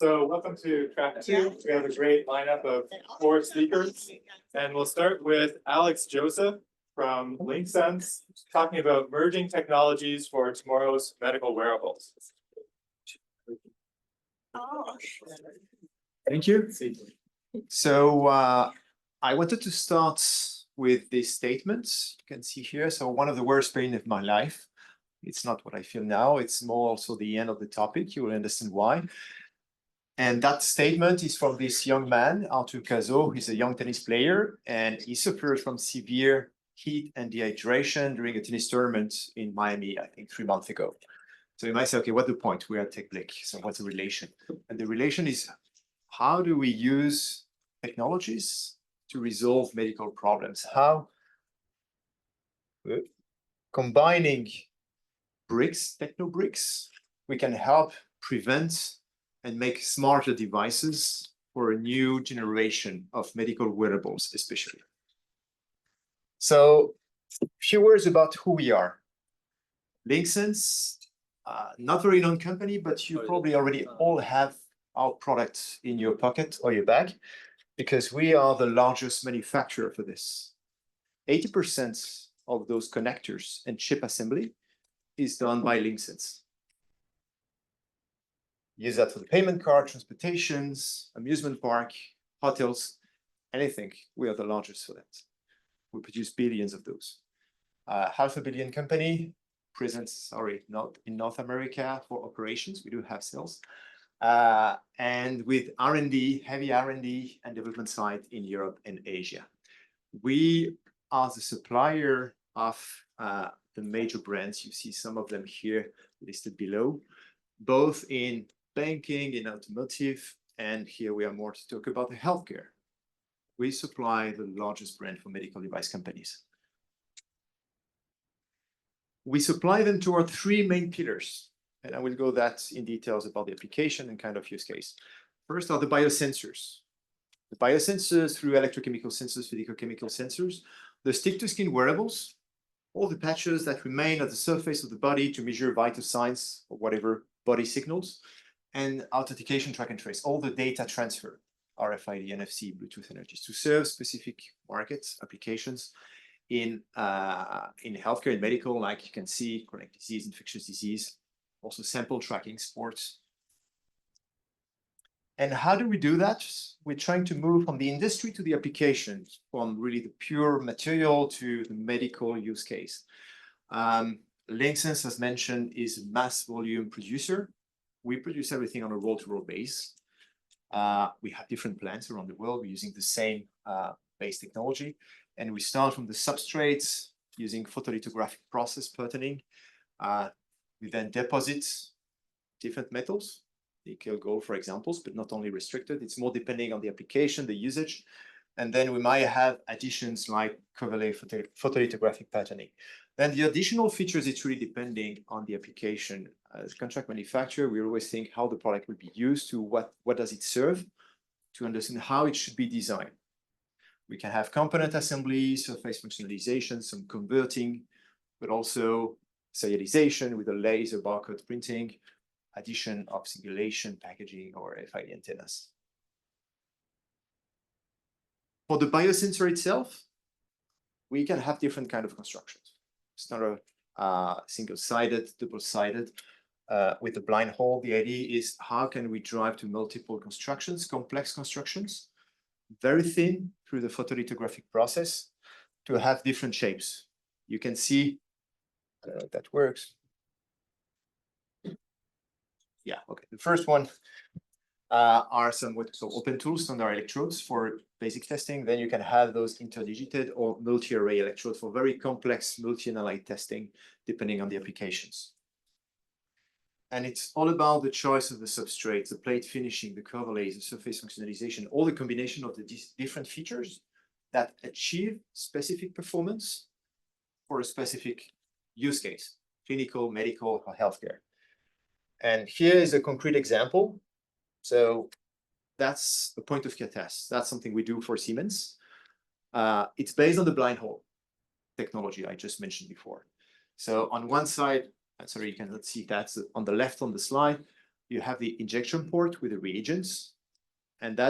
So welcome to track 2. We have a great lineup of 4 speakers, and we'll start with Alix Joseph from Linxens, talking about merging technologies for tomorrow's medical wearables. Thank you. So I wanted to start with this statement you can see here. So one of the worst pain of my life. It's not what I feel now. It's more also the end of the topic. You will understand why. And that statement is from this young man, Arthur Cazot. He's a young tennis player, and he suffered from severe heat and dehydration during a tennis tournament in Miami, I think 3 months ago. So you might say, okay, what's the point? We are tech break. So what's the relation? And the relation is, how do we use technologies to resolve medical problems? How combining bricks, techno bricks, we can help prevent and make smarter devices for a new generation of medical wearables, especially. So a few words about who we are. Linxens, not very known company, but you probably already all have our products in your pocket or your bag, because we are the largest manufacturer for this. 80% of those connectors and chip assembly is done by Linxens. Use that for the payment card, transportations, amusement park, hotels, anything. We are the largest for that. We produce billions of those. 500 million company, presence, not in North America for operations. We do have sales. And with R&D, heavy R&D and development side in Europe and Asia. We are the supplier of the major brands. You see some of them here listed below, both in banking, in automotive, and here we are more to talk about the healthcare. We supply the largest brand for medical device companies. We supply them to our 3 main pillars, and I will go that in details about the application and kind of use case. First are the biosensors. The biosensors through electrochemical sensors, physical chemical sensors, the stick-to-skin wearables, all the patches that remain at the surface of the body to measure vital signs or whatever body signals, and authentication, track and trace, all the data transfer, RFID, NFC, Bluetooth energies to serve specific markets, applications in healthcare and medical, like you can see, chronic disease, infectious disease, also sample tracking, sports. And how do we do that? We're trying to move from the industry to the applications, from really the pure material to the medical use case. Linxens, as mentioned, is a mass volume producer. We produce everything on a roll-to-roll base. We have different plants around the world. We're using the same base technology. And we start from the substrates using photolithographic process patterning. We then deposit different metals, nickel, gold, for examples, but not only restricted. It's more depending on the application, the usage. And then we might have additions like coverlay photolithographic patterning. Then the additional features, it's really depending on the application. As a contract manufacturer, we always think how the product will be used, to what does it serve, to understand how it should be designed. We can have component assembly, surface functionalization, some converting, but also serialization with a laser barcode printing, addition of singulation, packaging, or RFID antennas. For the biosensor itself, we can have different kind of constructions. It's not a single-sided, double-sided with a blind hole. The idea is how can we drive to multiple constructions, complex constructions, very thin through the photolithographic process to have different shapes. You can see, I don't know if that works. Yeah, okay. The first one are some open tools, standard electrodes for basic testing. Then you can have those interdigited or multi-array electrodes for very complex multi-analyte testing, depending on the applications. And it's all about the choice of the substrate, the plate finishing, the coverlays, the surface functionalization, all the combination of the different features that achieve specific performance for a specific use case, clinical, medical, or healthcare. And here is a concrete example. So that's a point of care test. That's something we do for Siemens. It's based on the blind hole technology I just mentioned before. So on one side, sorry, you cannot see that on the left on the slide, you have the injection port with the reagents, and that